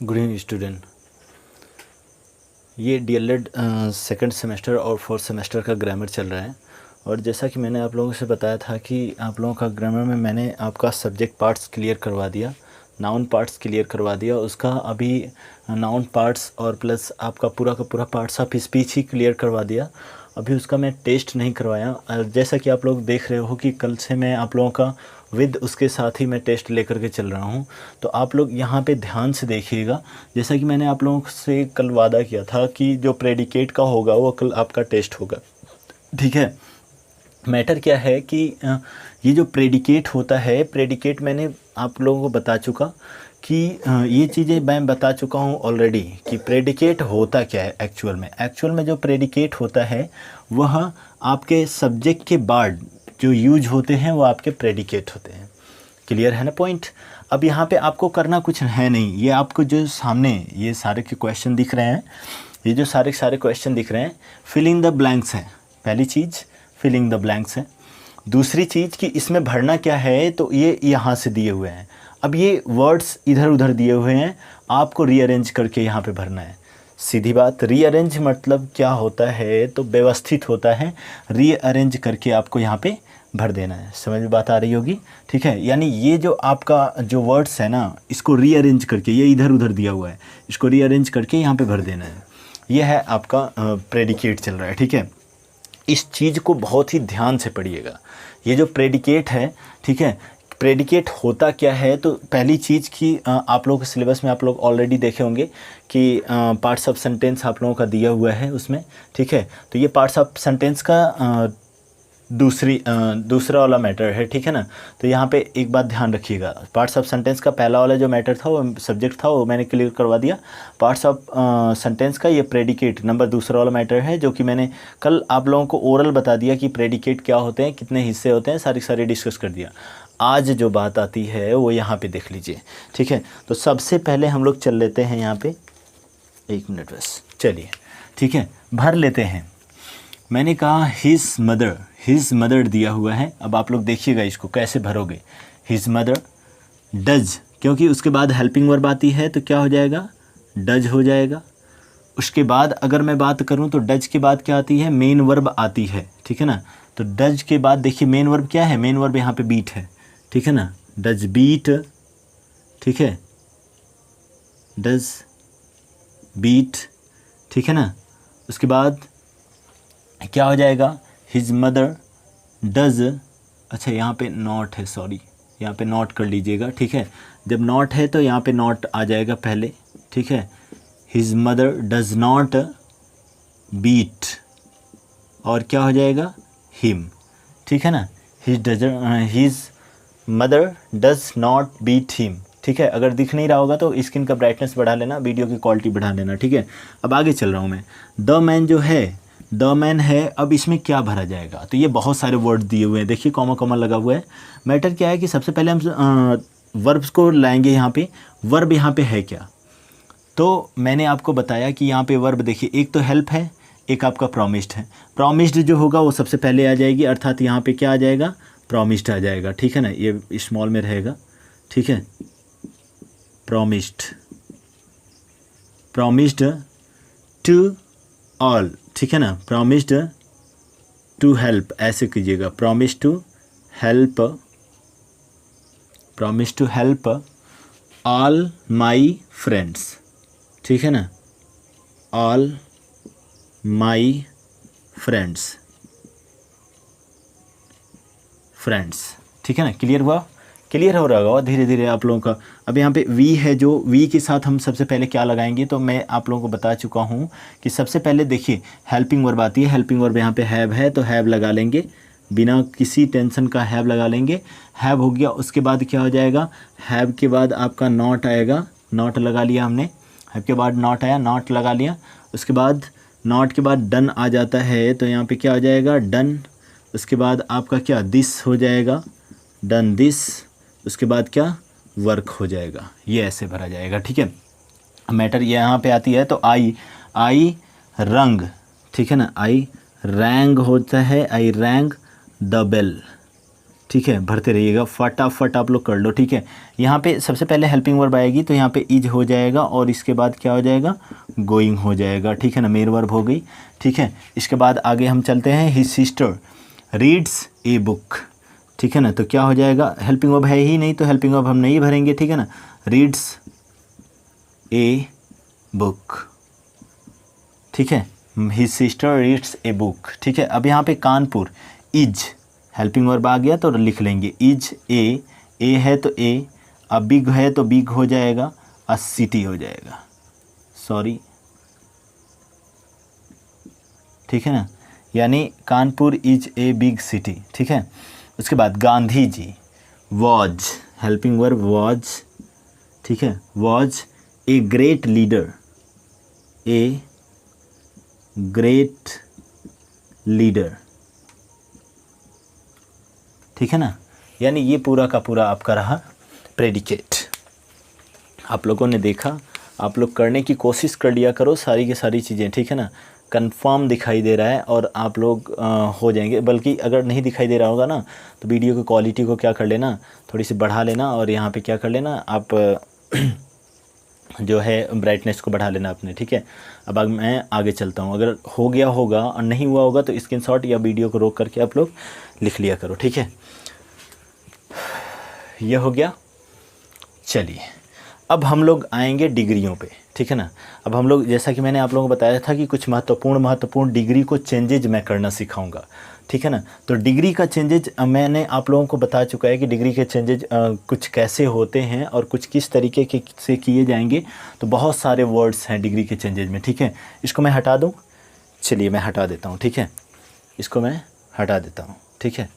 Good evening student. ये DElEd second semester और fourth semester का ग्रामर चल रहा है। और जैसा कि मैंने आप लोगों से बताया था कि आप लोगों का ग्रामर में मैंने आपका सब्जेक्ट पार्ट्स क्लियर करवा दिया, नाउन पार्ट्स क्लियर करवा दिया। उसका अभी नाउन पार्ट्स और प्लस आपका पूरा का पूरा parts of speech he clear करवा दिया। अभी उसका मैं टेस्ट नहीं करवाया। जैसा कि आप लोग देख रहे हो कि कल से मैं आप लोगों का विद उसके साथ ही मैं टेस्ट लेकर के चल रहा हूँ। तो आप लोग यहाँ पे ध्यान से देखिएगा। जैसा कि मैंने आप लोगों से कल वादा किया था कि जो प्रेडिकेट का होगा वो कल आपका टेस्ट होगा, ठीक है। मैटर क्या है कि ये जो प्रेडिकेट होता है, प्रेडिकेट मैंने आप लोगों को बता चुका कि ये चीज़ें मैं बता चुका हूँ ऑलरेडी कि प्रेडिकेट होता क्या है। एक्चुअल में जो प्रेडिकेट होता है वह आपके सब्जेक्ट के बाद जो यूज होते हैं वो आपके प्रेडिकेट होते हैं। क्लियर है ना पॉइंट। अब यहाँ पे आपको करना कुछ है नहीं। ये आपको जो सामने ये सारे के क्वेश्चन दिख रहे हैं, ये जो सारे क्वेश्चन दिख रहे हैं, फिलिंग द ब्लैंक्स है। पहली चीज़ फिलिंग द ब्लैंक्स है। दूसरी चीज़ कि इसमें भरना क्या है, तो ये यहाँ से दिए हुए हैं। अब ये वर्ड्स इधर उधर दिए हुए हैं, आपको रीअरेंज करके यहाँ पे भरना है। सीधी बात, रीअरेंज मतलब क्या होता है, तो व्यवस्थित होता है। रीअरेंज करके आपको यहाँ पे भर देना है। समझ में बात आ रही होगी, ठीक है। यानी ये जो आपका जो वर्ड्स है ना, इसको रीअरेंज करके, ये इधर उधर दिया हुआ है, इसको रीअरेंज करके यहाँ पे भर देना है। ये है आपका प्रेडिकेट चल रहा है, ठीक है। इस चीज़ को बहुत ही ध्यान से पढ़िएगा। ये जो प्रेडिकेट है, ठीक है, प्रेडिकेट होता क्या है, तो पहली चीज़ की आप लोगों के सिलेबस में आप लोग ऑलरेडी देखे होंगे कि पार्ट्स ऑफ सेंटेंस आप लोगों का दिया हुआ है उसमें, ठीक है। तो ये पार्ट्स ऑफ सेंटेंस का दूसरा वाला मैटर है, ठीक है ना। तो यहाँ पे एक बात ध्यान रखिएगा, पार्ट्स ऑफ सेंटेंस का पहला वाला जो मैटर था, वो सब्जेक्ट था, वो मैंने क्लियर करवा दिया। पार्ट्स ऑफ सेंटेंस का ये प्रेडिकेट नंबर दूसरा वाला मैटर है, जो कि मैंने कल आप लोगों को ओरल बता दिया कि प्रेडिकेट क्या होते हैं, कितने हिस्से होते हैं, सारी डिस्कस कर दिया। आज जो बात आती है वो यहाँ पे देख लीजिए, ठीक है। तो सबसे पहले हम लोग चल लेते हैं यहाँ पे, एक मिनट बस, चलिए, ठीक है, भर लेते हैं। मैंने कहा हिज मदर दिया हुआ है। अब आप लोग देखिएगा इसको कैसे भरोगे। हिज मदर डज, क्योंकि उसके बाद हेल्पिंग वर्ब आती है तो क्या हो जाएगा, डज हो जाएगा। उसके बाद अगर मैं बात करूं तो डज के बाद क्या आती है, मेन वर्ब आती है, ठीक है ना। तो डज के बाद देखिए मेन वर्ब क्या है, मेन वर्ब यहाँ पे बीट है, ठीक है ना। डज बीट, ठीक है, डज बीट, ठीक है ना। उसके बाद क्या हो जाएगा, हिज मदर डज, अच्छा यहाँ पे नॉट है, सॉरी, यहाँ पे नॉट कर लीजिएगा, ठीक है। जब नॉट है तो यहाँ पे नॉट आ जाएगा पहले, ठीक है। His mother does not beat, और क्या हो जाएगा, हिम, ठीक है ना। His mother does not beat him, ठीक है। अगर दिख नहीं रहा होगा तो स्क्रीन का ब्राइटनेस बढ़ा लेना, वीडियो की क्वालिटी बढ़ा लेना, ठीक है। अब आगे चल रहा हूँ मैं। द मैन जो है, द मैन है, अब इसमें क्या भरा जाएगा, तो ये बहुत सारे वर्ड दिए हुए हैं, देखिए कॉमा कॉमा लगा हुआ है। मैटर क्या है कि सबसे पहले हम वर्ब्स को लाएंगे। यहाँ पे वर्ब यहाँ पे है क्या, तो मैंने आपको बताया कि यहाँ पे वर्ब देखिए, एक तो हेल्प है, एक आपका प्रॉमिस्ड है। प्रॉमिस्ड जो होगा वो सबसे पहले आ जाएगी, अर्थात यहाँ पे क्या आ जाएगा, प्रॉमिस्ड आ जाएगा, ठीक है ना। ये स्मॉल में रहेगा, ठीक है। प्रॉमिस्ड टू ऑल, ठीक है ना। प्रॉमिस्ड टू हेल्प, ऐसे कीजिएगा, promise to help all my friends, ठीक है ना, ऑल माई फ्रेंड्स, ठीक है ना। क्लियर हुआ, क्लियर हो रहा होगा धीरे धीरे आप लोगों का। अब यहाँ पे वी है, जो वी के साथ हम सबसे पहले क्या लगाएंगे, तो मैं आप लोगों को बता चुका हूँ कि सबसे पहले देखिए हेल्पिंग वर्ब आती है। हेल्पिंग वर्ब यहाँ पे हैव है, तो हैव लगा लेंगे, बिना किसी टेंशन का हैव लगा लेंगे। हैव हो गया, उसके बाद क्या हो जाएगा, हैव के बाद आपका नॉट आएगा, नॉट लगा लिया हमने। हैव के बाद नॉट आया, नॉट लगा लिया। उसके बाद नॉट के बाद डन आ जाता है, तो यहाँ पे क्या हो जाएगा, डन। उसके बाद आपका क्या, दिस हो जाएगा, डन दिस। उसके बाद क्या, वर्क हो जाएगा। ये ऐसे भरा जाएगा, ठीक है। मैटर ये यहाँ पे आती है, तो आई रंग, ठीक है ना, आई रैंग होता है, आई रैंग द बेल, ठीक है, भरते रहिएगा, फटाफट आप लोग कर लो। ठीक है, यहाँ पे सबसे पहले हेल्पिंग वर्ब आएगी तो यहाँ पे इज हो जाएगा और इसके बाद क्या हो जाएगा, गोइंग हो जाएगा। ठीक है ना, मेन वर्ब हो गई। ठीक है, इसके बाद आगे हम चलते हैं, his sister reads a book. ठीक है ना, तो क्या हो जाएगा, हेल्पिंग वर्ब है ही नहीं तो हेल्पिंग वर्ब हम नहीं भरेंगे। ठीक है ना, रीड्स ए बुक। ठीक है, his sister reads a book. ठीक है, अब यहाँ पे कानपुर इज हेल्पिंग वर्ब आ गया तो लिख लेंगे इज ए है तो ए, अब बिग है तो बिग हो जाएगा, अ सिटी हो जाएगा, सॉरी। ठीक है ना, यानी Kanpur is a big city. ठीक है, उसके बाद Gandhi ji was helping verb was. ठीक है, was a great leader, a great leader. ठीक है ना, यानी ये पूरा का पूरा आपका रहा प्रेडिकेट। आप लोगों ने देखा, आप लोग करने की कोशिश कर लिया करो सारी की सारी चीज़ें। ठीक है ना, कंफर्म दिखाई दे रहा है और आप लोग हो जाएंगे। बल्कि अगर नहीं दिखाई दे रहा होगा ना तो वीडियो की क्वालिटी को क्या कर लेना, थोड़ी सी बढ़ा लेना और यहाँ पे क्या कर लेना आप जो है ब्राइटनेस को बढ़ा लेना अपने। ठीक है, अब मैं आगे चलता हूँ। अगर हो गया होगा और नहीं हुआ होगा तो स्क्रीनशॉट या वीडियो को रोक करके आप लोग लिख लिया करो। ठीक है, यह हो गया। चलिए अब हम लोग आएंगे डिग्रियों पे। ठीक है ना, अब हम लोग जैसा कि मैंने आप लोगों को बताया था कि कुछ महत्वपूर्ण डिग्री को चेंजेज मैं करना सिखाऊंगा। ठीक है ना, तो डिग्री का चेंजेज मैंने आप लोगों को बता चुका है कि डिग्री के चेंजेज कुछ कैसे होते हैं और कुछ किस तरीके के से किए जाएंगे। तो बहुत सारे वर्ड्स हैं डिग्री के चेंजेज में। ठीक है, इसको मैं हटा दूँ, चलिए मैं हटा देता हूँ। ठीक है, इसको मैं हटा देता हूँ। ठीक है,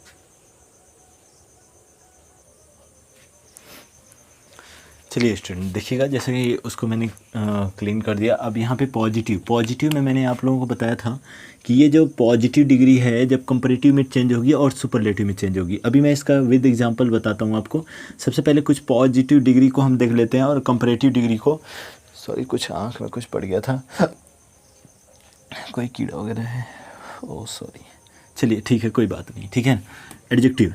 चलिए स्टूडेंट देखिएगा, जैसे कि उसको मैंने क्लीन कर दिया। अब यहाँ पे पॉजिटिव में मैंने आप लोगों को बताया था कि ये जो पॉजिटिव डिग्री है जब कंपैरेटिव में चेंज होगी और सुपरलेटिव में चेंज होगी। अभी मैं इसका विद एग्जांपल बताता हूँ आपको। सबसे पहले कुछ पॉजिटिव डिग्री को हम देख लेते हैं और कंपैरेटिव डिग्री को, सॉरी कुछ आँख में कुछ पड़ गया था, कोई कीड़ा वगैरह है, ओह सॉरी, चलिए ठीक है कोई बात नहीं। ठीक है, एडजेक्टिव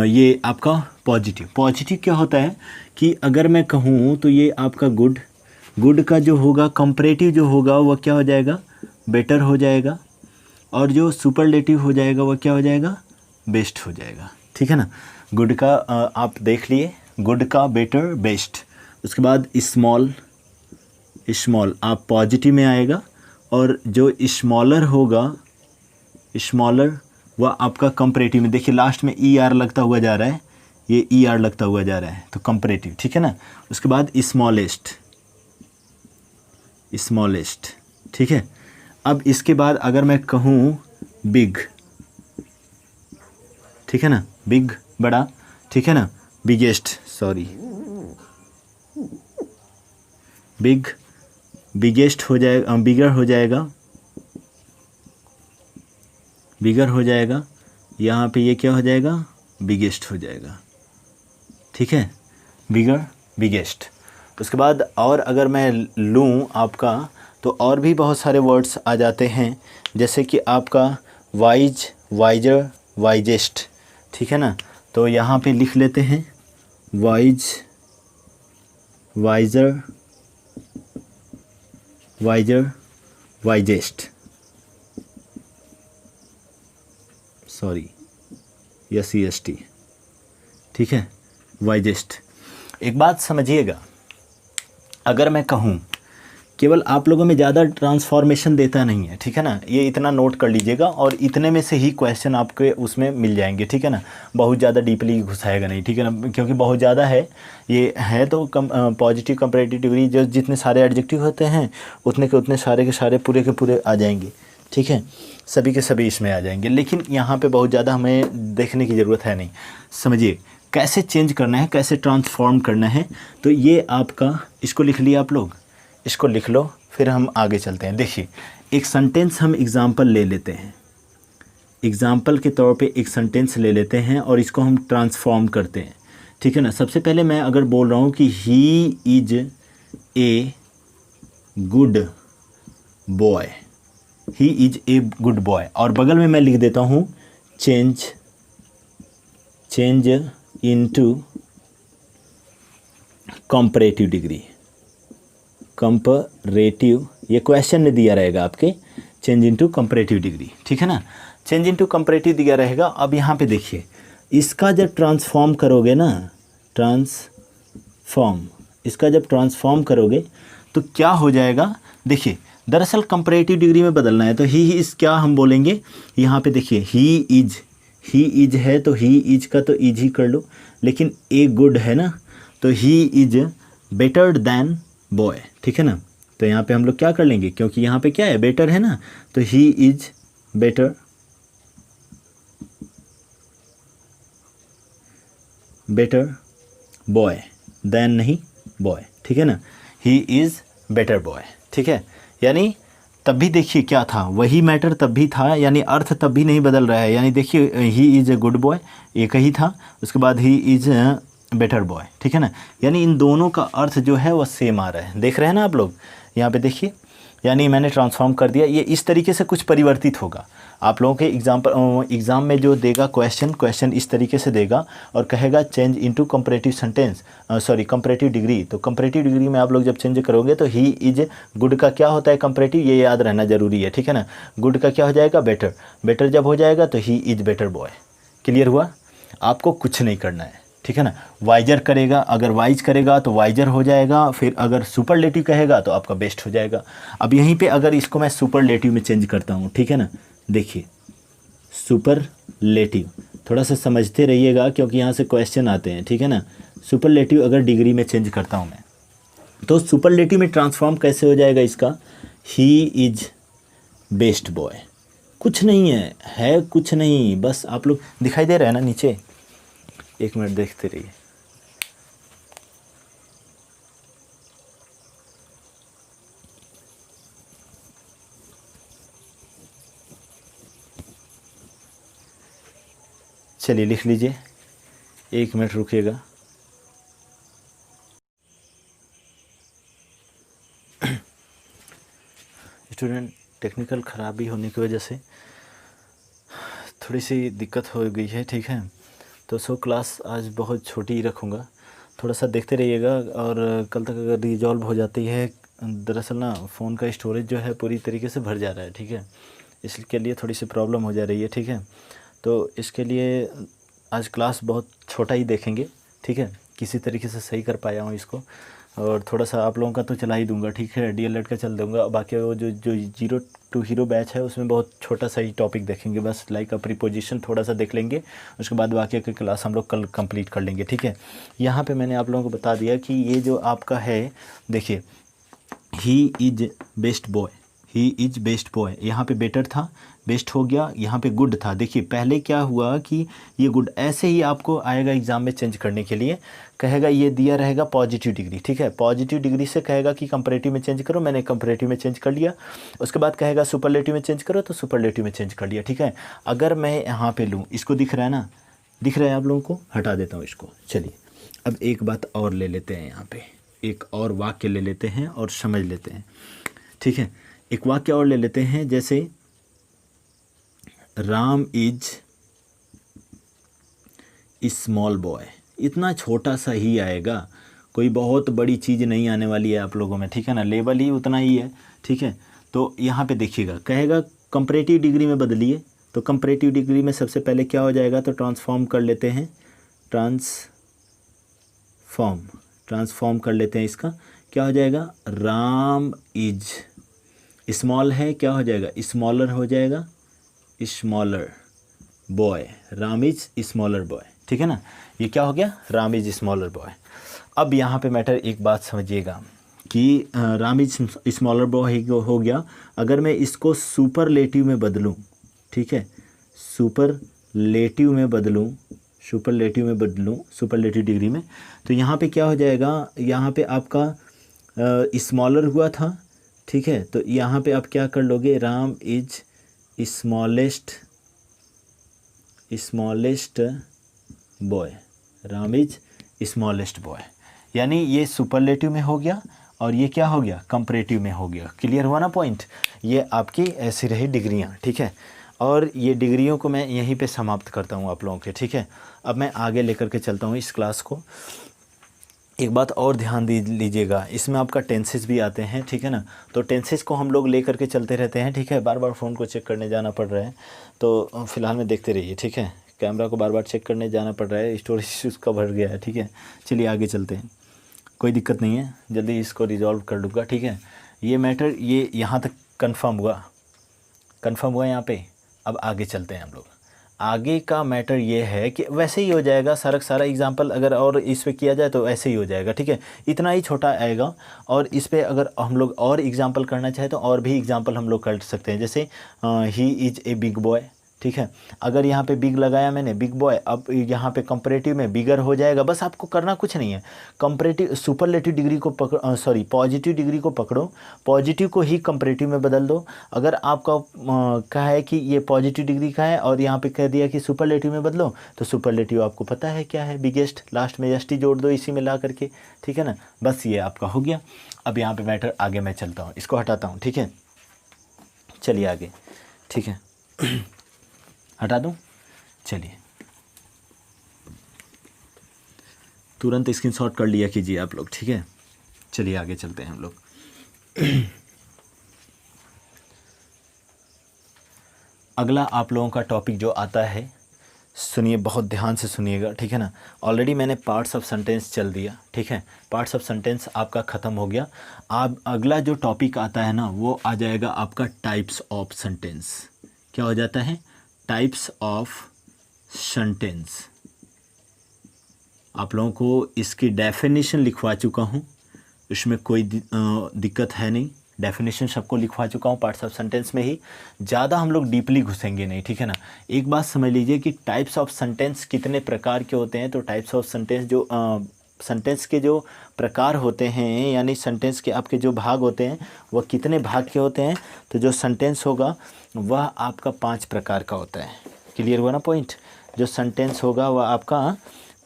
ये आपका पॉजिटिव क्या होता है कि अगर मैं कहूँ तो ये आपका गुड का जो होगा कंपैरेटिव जो होगा वह क्या हो जाएगा, बेटर हो जाएगा, और जो सुपरलेटिव हो जाएगा वह क्या हो जाएगा, बेस्ट हो जाएगा। ठीक है ना, गुड का आप देख लिए, गुड का बेटर बेस्ट। उसके बाद स्मॉल आप पॉजिटिव में आएगा और जो स्मॉलर होगा स्मॉलर वह आपका कंपैरेटिव में, देखिए लास्ट में ई आर लगता हुआ जा रहा है, ये ई आर लगता हुआ जा रहा है तो कंपैरेटिव। ठीक है ना, उसके बाद स्मॉलेस्ट। ठीक है, अब इसके बाद अगर मैं कहूँ बिग, ठीक है ना, बिग बड़ा, ठीक है ना, बिगेस्ट हो जाएगा, बिगर हो जाएगा, यहाँ पे ये क्या हो जाएगा, बिगेस्ट हो जाएगा। ठीक है, बिगेस्ट। उसके बाद और अगर मैं लूँ आपका तो और भी बहुत सारे वर्ड्स आ जाते हैं, जैसे कि आपका वाइजर वाइजेस्ट। ठीक है ना, तो यहाँ पे लिख लेते हैं वाइजर वाइजेस्ट, सॉरी CST। ठीक है, वाइजेस्ट। एक बात समझिएगा, अगर मैं कहूँ केवल आप लोगों में ज़्यादा ट्रांसफॉर्मेशन देता नहीं है। ठीक है ना, ये इतना नोट कर लीजिएगा और इतने में से ही क्वेश्चन आपके उसमें मिल जाएंगे। ठीक है ना, बहुत ज़्यादा डीपली घुसाएगा नहीं। ठीक है ना, क्योंकि बहुत ज़्यादा है ये है तो पॉजिटिव कंपैरेटिव डिग्री जो जितने सारे एडजेक्टिव होते हैं उतने के उतने सारे के सारे पूरे के पूरे आ जाएंगे। ठीक है, सभी के सभी इसमें आ जाएंगे, लेकिन यहाँ पे बहुत ज़्यादा हमें देखने की ज़रूरत है नहीं। समझिए कैसे चेंज करना है, कैसे ट्रांसफॉर्म करना है। तो ये आपका, इसको लिख लिया आप लोग, इसको लिख लो, फिर हम आगे चलते हैं। देखिए एक सेंटेंस हम एग्ज़ाम्पल ले लेते हैं, एग्ज़ाम्पल के तौर पे एक सेंटेंस ले लेते हैं और इसको हम ट्रांसफॉर्म करते हैं। ठीक है ना, सबसे पहले मैं अगर बोल रहा हूँ कि he is a good boy, he is a good boy, और बगल में मैं लिख देता हूँ change into comparative degree, comparative, ये क्वेश्चन में दिया रहेगा आपके, चेंज इनटू कंपैरेटिव डिग्री, ठीक है ना, चेंज इनटू कंपैरेटिव दिया रहेगा। अब यहाँ पे देखिए, इसका जब ट्रांसफॉर्म करोगे ना, ट्रांसफॉर्म, इसका जब ट्रांसफॉर्म करोगे तो क्या हो जाएगा, देखिए दरअसल कंपैरेटिव डिग्री में बदलना है, तो ही इज़ क्या हम बोलेंगे, यहाँ पे देखिए ही इज है तो ही इज का तो इज ही कर लो, लेकिन ए गुड है ना, तो he is better than boy, ठीक है ना, तो यहाँ पे हम लोग क्या कर लेंगे, क्योंकि यहाँ पे क्या है, बेटर है ना, तो he is better boy than नहीं बॉय, ठीक है ना, ही इज़ बेटर बॉय, ठीक है। यानी तब भी देखिए क्या था, वही मैटर तब भी था, यानी अर्थ तब भी नहीं बदल रहा है, यानी देखिए he is a good boy एक ही था, उसके बाद ही इज़ बेटर बॉय, ठीक है ना, यानी इन दोनों का अर्थ जो है वह सेम आ रहा है, देख रहे हैं ना आप लोग, यहाँ पे देखिए, यानी मैंने ट्रांसफॉर्म कर दिया, ये इस तरीके से कुछ परिवर्तित होगा। आप लोगों के एग्ज़ाम में जो देगा क्वेश्चन इस तरीके से देगा और कहेगा change into comparative sentence, comparative degree, तो कंपैरेटिव डिग्री में आप लोग जब चेंज करोगे तो ही इज गुड का क्या होता है कंपैरेटिव, ये याद रहना ज़रूरी है, ठीक है ना, गुड का क्या हो जाएगा, बेटर जब हो जाएगा तो he is better boy. Clear हुआ, आपको कुछ नहीं करना है, ठीक है ना, वाइजर करेगा, अगर वाइज करेगा तो वाइजर हो जाएगा, फिर अगर सुपरलेटिव कहेगा तो आपका बेस्ट हो जाएगा। अब यहीं पे अगर इसको मैं सुपरलेटिव में चेंज करता हूँ, ठीक है ना, देखिए सुपरलेटिव, थोड़ा सा समझते रहिएगा क्योंकि यहाँ से क्वेश्चन आते हैं, ठीक है ना, सुपरलेटिव अगर डिग्री में चेंज करता हूँ मैं, तो सुपरलेटिव में ट्रांसफॉर्म कैसे हो जाएगा इसका, ही इज बेस्ट बॉय, कुछ नहीं है कुछ नहीं, बस आप लोग दिखाई दे रहा है ना नीचे, एक मिनट देखते रहिए, चलिए लिख लीजिए, एक मिनट रुकिएगा। स्टूडेंट टेक्निकल ख़राबी होने की वजह से थोड़ी सी दिक्कत हो गई है, ठीक है, तो सो क्लास आज बहुत छोटी ही रखूँगा, थोड़ा सा देखते रहिएगा, और कल तक अगर रिजॉल्व हो जाती है, दरअसल ना फ़ोन का स्टोरेज जो है पूरी तरीके से भर जा रहा है, ठीक है, इसके लिए थोड़ी सी प्रॉब्लम हो जा रही है, ठीक है, तो इसके लिए आज क्लास बहुत छोटा ही देखेंगे, ठीक है, किसी तरीके से सही कर पाया हूँ इसको, और थोड़ा सा आप लोगों का तो चला ही दूंगा, ठीक है, डीएलएड का चल दूंगा, बाकी वो जो 0 to हीरो बैच है उसमें बहुत छोटा सा ही टॉपिक देखेंगे, बस लाइक अ प्रीपोजिशन थोड़ा सा देख लेंगे, उसके बाद बाकी की क्लास हम लोग कल कंप्लीट कर लेंगे, ठीक है। यहाँ पे मैंने आप लोगों को बता दिया कि ये जो आपका है, देखिए he is best boy, he is best boy, यहाँ पे बेटर था, बेस्ट हो गया, यहाँ पे गुड था, देखिए पहले क्या हुआ कि ये गुड, ऐसे ही आपको आएगा एग्ज़ाम में चेंज करने के लिए, कहेगा ये दिया रहेगा पॉजिटिव डिग्री, ठीक है, पॉजिटिव डिग्री से कहेगा कि कंपैरेटिव में चेंज करो, मैंने कंपैरेटिव में चेंज कर लिया, उसके बाद कहेगा सुपरलेटिव में चेंज करो, तो सुपरलेटिव में चेंज कर लिया, ठीक है। अगर मैं यहाँ पे लूँ, इसको दिख रहा है ना, दिख रहा है आप लोगों को, हटा देता हूँ इसको, चलिए अब एक बात और ले लेते हैं, यहाँ पे एक और वाक्य ले लेते हैं और समझ लेते हैं, ठीक है, एक वाक्य और ले लेते हैं, जैसे राम इज स्मॉल बॉय, इतना छोटा सा ही आएगा, कोई बहुत बड़ी चीज़ नहीं आने वाली है आप लोगों में, ठीक है ना, लेवल ही उतना ही है, ठीक है। तो यहाँ पे देखिएगा, कहेगा कंपैरेटिव डिग्री में बदलिए, तो कंपैरेटिव डिग्री में सबसे पहले क्या हो जाएगा, तो ट्रांसफॉर्म कर लेते हैं, ट्रांसफॉर्म कर लेते हैं, इसका क्या हो जाएगा, राम इज स्मॉल है, क्या हो जाएगा, स्मॉलर हो जाएगा, smaller boy, Ram is smaller boy, ठीक है ना, ये क्या हो गया, राम इज स्मॉलर बॉय। अब यहाँ पे मैटर एक बात समझिएगा कि राम इज स्मॉलर बॉय हो गया, अगर मैं इसको सुपरलेटिव में बदलूँ, ठीक है, सुपरलेटिव में बदलूँ, सुपरलेटिव डिग्री में, तो यहाँ पे क्या हो जाएगा, यहाँ पे आपका स्मॉलर हुआ था, ठीक है, तो यहाँ पे आप क्या कर लोगे, Ram is smallest boy, Ram is smallest boy, यानी ये सुपरलेटिव में हो गया और ये क्या हो गया, कंपैरेटिव में हो गया। क्लियर हुआ ना पॉइंट, ये आपकी ऐसी रही डिग्रियाँ, ठीक है। और ये डिग्रियों को मैं यहीं पे समाप्त करता हूँ आप लोगों के, ठीक है। अब मैं आगे लेकर के चलता हूँ इस क्लास को। एक बात और ध्यान दे लीजिएगा, इसमें आपका टेंसेस भी आते हैं, ठीक है ना। तो टेंसेस को हम लोग ले करके चलते रहते हैं, ठीक है। बार बार फ़ोन को चेक करने जाना पड़ रहा है, तो फ़िलहाल में देखते रहिए, ठीक है। कैमरा को बार बार चेक करने जाना पड़ रहा है, स्टोरेज उसका भर गया है, ठीक है। चलिए आगे चलते हैं, कोई दिक्कत नहीं है, जल्दी इसको रिजॉल्व कर लूँगा, ठीक है। ये मैटर ये यहाँ तक कंफर्म हुआ यहाँ पे। अब आगे चलते हैं हम लोग। आगे का मैटर ये है कि वैसे ही हो जाएगा सारा एग्जाम्पल, अगर और इस पे किया जाए तो ऐसे ही हो जाएगा, ठीक है। इतना ही छोटा आएगा, और इस पे अगर हम लोग और एग्जाम्पल करना चाहें तो और भी एग्जाम्पल हम लोग कर सकते हैं। जैसे he is a big boy, ठीक है। अगर यहाँ पे बिग लगाया मैंने, बिग बॉय, अब यहाँ पे कंपैरेटिव में बिगर हो जाएगा। बस आपको करना कुछ नहीं है, कंपैरेटिव सुपरलेटिव डिग्री को पॉजिटिव डिग्री को पकड़ो, पॉजिटिव को ही कंपैरेटिव में बदल दो। अगर आपका कहा है कि ये पॉजिटिव डिग्री का है और यहाँ पे कह दिया कि सुपरलेटिव में बदलो, तो सुपरलेटिव आपको पता है क्या है, बिगेस्ट, लास्ट में एस टी जोड़ दो इसी में ला करके, ठीक है ना। बस ये आपका हो गया। अब यहाँ पे मैटर आगे मैं चलता हूँ, इसको हटाता हूँ, ठीक है। चलिए आगे, ठीक है। हटा दूँ, चलिए तुरंत स्क्रीनशॉट कर लिया कीजिए आप लोग, ठीक है। चलिए आगे चलते हैं हम लोग। अगला आप लोगों का टॉपिक जो आता है, सुनिए, बहुत ध्यान से सुनिएगा, ठीक है ना। ऑलरेडी मैंने पार्ट्स ऑफ सेंटेंस चल दिया, ठीक है। पार्ट्स ऑफ सेंटेंस आपका ख़त्म हो गया। अब अगला जो टॉपिक आता है ना, वो आ जाएगा आपका टाइप्स ऑफ सेंटेंस। क्या हो जाता है? Types of sentence. आप लोगों को इसकी डेफिनेशन लिखवा चुका हूँ, इसमें कोई दिक्कत है नहीं। डेफिनेशन सबको लिखवा चुका हूँ पार्ट्स ऑफ सेंटेंस में ही, ज़्यादा हम लोग डीपली घुसेंगे नहीं, ठीक है ना। एक बात समझ लीजिए कि टाइप्स ऑफ सेंटेंस कितने प्रकार के होते हैं। तो टाइप्स ऑफ सेंटेंस जो सेंटेंस के जो प्रकार होते हैं, यानी सेंटेंस के आपके जो भाग होते हैं वह कितने भाग के होते हैं। तो जो सेंटेंस होगा वह आपका 5 प्रकार का होता है। क्लियर हुआ ना पॉइंट? जो सेंटेंस होगा वह आपका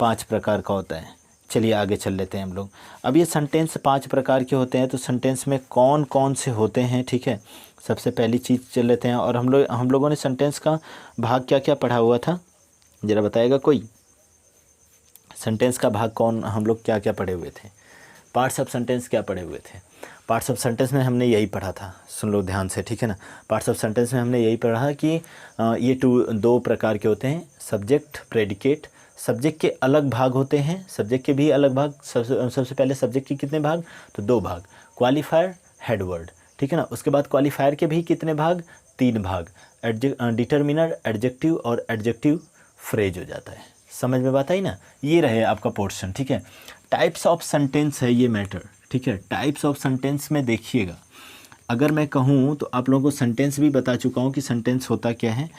5 प्रकार का होता है। चलिए आगे चल लेते हैं हम लोग। अब ये सेंटेंस 5 प्रकार के होते हैं, तो सेंटेंस में कौन कौन से होते हैं, ठीक है। सबसे पहली चीज़ चल लेते हैं। और हम लोगों ने सेंटेंस का भाग क्या क्या पढ़ा हुआ था, ज़रा बताएगा कोई? सेंटेंस का भाग कौन, हम लोग क्या क्या पढ़े हुए थे? पार्ट्स ऑफ सेंटेंस क्या पढ़े हुए थे? पार्ट्स ऑफ सेंटेंस में हमने यही पढ़ा था, सुन लो ध्यान से, ठीक है ना। पार्ट्स ऑफ सेंटेंस में हमने यही पढ़ा कि ये 2 प्रकार के होते हैं, सब्जेक्ट, प्रेडिकेट। सब्जेक्ट के अलग भाग होते हैं, सब्जेक्ट के भी अलग भाग। सबसे पहले सब्जेक्ट के कितने भाग? तो 2 भाग, क्वालिफायर, हेडवर्ड, ठीक है ना। उसके बाद क्वालिफायर के भी कितने भाग? 3 भाग, डिटर्मिनर, एडजेक्टिव और एडजेक्टिव फ्रेज हो जाता है। समझ में बात आई ना? ये रहे आपका पोर्शन, ठीक है। टाइप्स ऑफ सेंटेंस है ये मैटर, ठीक है। टाइप्स ऑफ सेंटेंस में देखिएगा, अगर मैं कहूँ तो आप लोगों को सेंटेंस भी बता चुका हूँ कि सेंटेंस होता क्या है।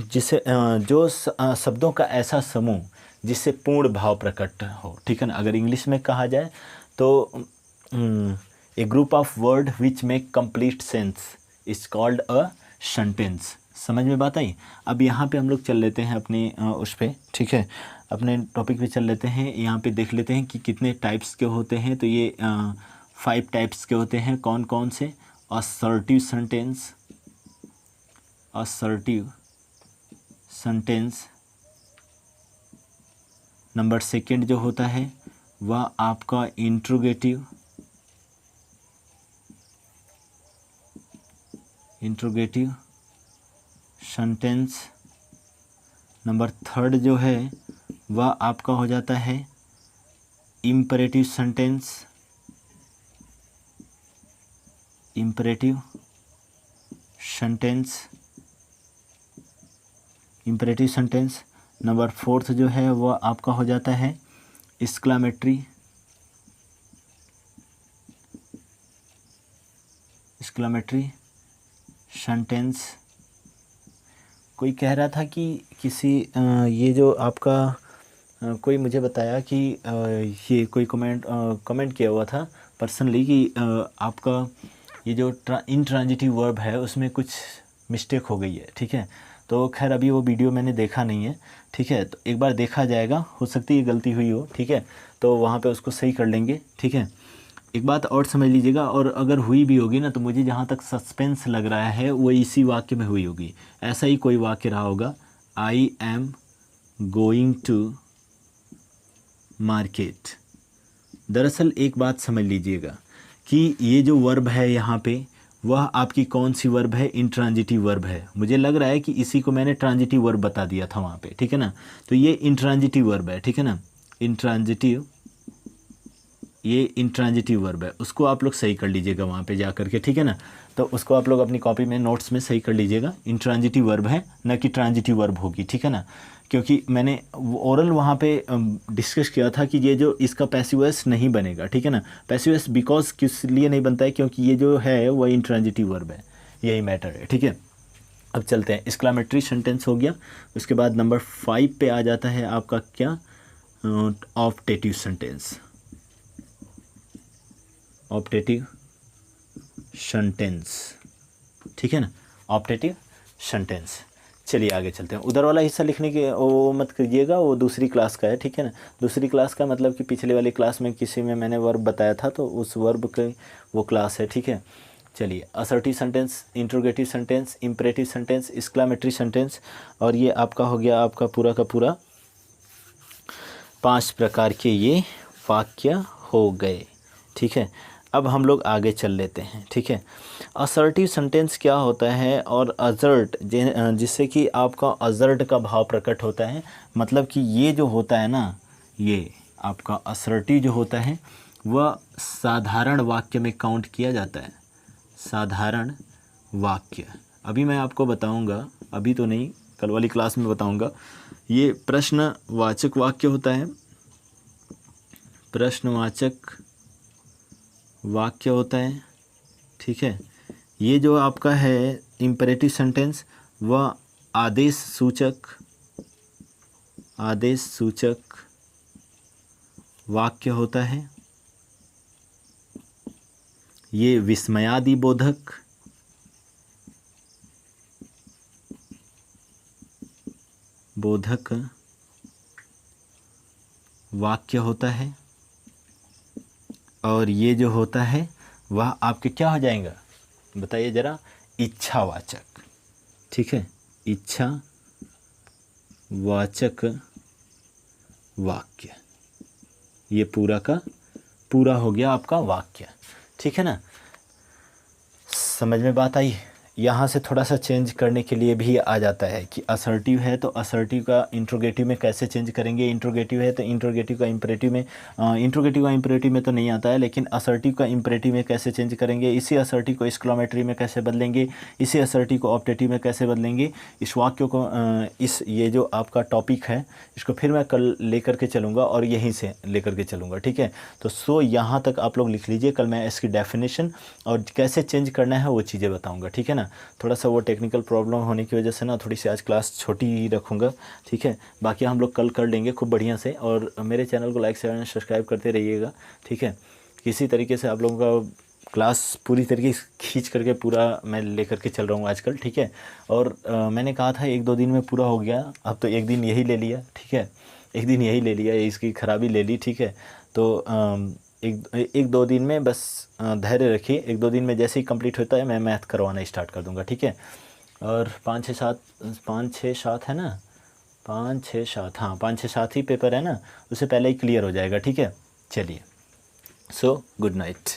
जिसे जो शब्दों का ऐसा समूह जिससे पूर्ण भाव प्रकट हो, ठीक है ना। अगर इंग्लिश में कहा जाए तो a group of word which make complete sense is called a sentence. समझ में बात आई? अब यहाँ पे हम लोग चल लेते हैं अपनी उस पे, ठीक है, अपने टॉपिक पे चल लेते हैं। यहाँ पे देख लेते हैं कि कितने टाइप्स के होते हैं। तो ये 5 टाइप्स के होते हैं। कौन कौन से? Assertive sentence, assertive sentence. Number 2 जो होता है वह आपका इंट्रोगेटिव, इंट्रोगेटिव सेंटेंस। नंबर 3 जो है वह आपका हो जाता है imperative sentence, imperative sentence, imperative sentence. Number 4 जो है वह आपका हो जाता है एक्सक्लेमेटरी, एक्सक्लेमेटरी सेंटेंस। कोई कह रहा था कि किसी ये जो आपका कोई मुझे बताया कि ये कोई कमेंट किया हुआ था पर्सनली कि आपका ये जो इंट्रांजिटिव वर्ब है उसमें कुछ मिस्टेक हो गई है, ठीक है। तो खैर अभी वो वीडियो मैंने देखा नहीं है, ठीक है। तो एक बार देखा जाएगा, हो सकती है गलती हुई हो, ठीक है। तो वहाँ पे उसको सही कर लेंगे, ठीक है। एक बात और समझ लीजिएगा, और अगर हुई भी होगी ना तो मुझे जहाँ तक सस्पेंस लग रहा है वो इसी वाक्य में हुई होगी। ऐसा ही कोई वाक्य रहा होगा, I am going to market. दरअसल एक बात समझ लीजिएगा कि ये जो वर्ब है यहाँ पे वह आपकी कौन सी वर्ब है, इंट्रांजिटिव वर्ब है। मुझे लग रहा है कि इसी को मैंने ट्रांजिटिव वर्ब बता दिया था वहाँ पे, ठीक है ना। तो ये इंट्रांजिटिव वर्ब है, ठीक है ना, इंट्रांजिटिव, ये इंट्रांजिटिव वर्ब है। उसको आप लोग सही कर लीजिएगा वहाँ पे जा करके, ठीक है ना। तो उसको आप लोग अपनी कॉपी में नोट्स में सही कर लीजिएगा, इंट्रांजिटिव वर्ब है न कि ट्रांजिटिव वर्ब होगी, ठीक है ना। क्योंकि मैंने ओरल वहाँ पे डिस्कस किया था कि ये जो इसका पैसिव वॉइस नहीं बनेगा, ठीक है ना। पैसिव वॉइस बिकॉज किस लिए नहीं बनता है, क्योंकि ये जो है वह इंट्रांजिटिव वर्ब है, यही मैटर है, ठीक है। अब चलते हैं, एक्सक्लामेटरी सेंटेंस हो गया। उसके बाद नंबर 5 पे आ जाता है आपका क्या, ऑप्टेटिव सेंटेंस। ऑप्टेटिव सेंटेंस, ठीक है ना, ऑप्टेटिव सेंटेंस। चलिए आगे चलते हैं। उधर वाला हिस्सा लिखने के वो मत कीजिएगा, वो दूसरी क्लास का है, ठीक है ना। दूसरी क्लास का मतलब कि पिछले वाली क्लास में किसी में मैंने वर्ब बताया था, तो उस वर्ब के वो क्लास है, ठीक है। चलिए, assertive sentence, interrogative sentence, imperative sentence, exclamatory sentence, और ये आपका हो गया आपका पूरा का पूरा 5 प्रकार के ये वाक्य हो गए, ठीक है। अब हम लोग आगे चल लेते हैं, ठीक है। असर्टिव सेंटेंस क्या होता है, और अजर्ट जिससे कि आपका अजर्ट का भाव प्रकट होता है। मतलब कि ये जो होता है ना, ये आपका असर्टिव जो होता है वह साधारण वाक्य में काउंट किया जाता है। साधारण वाक्य, अभी मैं आपको बताऊंगा, अभी तो नहीं, कल वाली क्लास में बताऊंगा। ये प्रश्नवाचक वाक्य होता है, प्रश्नवाचक वाक्य होता है, ठीक है। ये जो आपका है इम्पेरेटिव सेंटेंस, वह आदेश सूचक वाक्य होता है। ये विस्मयादि बोधक वाक्य होता है। और ये जो होता है वह आपके क्या हो जाएगा, बताइए ज़रा, इच्छावाचक, ठीक है, इच्छावाचक वाक्य। ये पूरा का पूरा हो गया आपका वाक्य, ठीक है ना। समझ में बात आई। यहाँ से थोड़ा सा चेंज करने के लिए भी आ जाता है कि असर्टिव है तो असर्टिव का इंट्रोगेटिव में कैसे चेंज करेंगे, इंट्रोगेटिव है तो इंट्रोगेटिव का इम्परेटिव में, इंट्रोगेटिव का इम्परेटिव में तो नहीं आता है, लेकिन असर्टिव का इम्परेटिव में कैसे चेंज करेंगे, इसी असर्टिव को एक्सक्लामेटरी में कैसे बदलेंगे, इसी असर्टिव को ऑप्टेटिव में कैसे बदलेंगे। इस वाक्य को इस ये जो आपका टॉपिक है इसको फिर मैं कल लेकर के चलूँगा और यहीं से लेकर के चलूँगा, ठीक है। तो यहाँ तक आप लोग लिख लीजिए, कल मैं इसकी डेफिनेशन और कैसे चेंज करना है वो चीज़ें बताऊँगा, ठीक है ना। थोड़ा सा वो टेक्निकल प्रॉब्लम होने की वजह से ना थोड़ी सी आज क्लास छोटी ही रखूँगा, ठीक है। बाकी हम लोग कल कर लेंगे खूब बढ़िया से, और मेरे चैनल को लाइक शेयर सब्सक्राइब करते रहिएगा, ठीक है। किसी तरीके से आप लोगों का क्लास पूरी तरीके से खींच करके पूरा मैं लेकर के चल रहा हूँ आजकल, ठीक है। और मैंने कहा था 1-2 दिन में पूरा हो गया, अब तो एक दिन यही ले लिया, ठीक है, एक दिन यही ले लिया, इसकी खराबी ले ली, ठीक है। तो एक दो दिन में बस धैर्य रखिए, 1-2 दिन में जैसे ही कंप्लीट होता है मैं मैथ करवाना स्टार्ट कर दूंगा, ठीक है। और 5-6-7 है ना, 5-6-7, हाँ 5-6-7 ही पेपर है ना, उससे पहले ही क्लियर हो जाएगा, ठीक है। चलिए, सो गुड नाइट।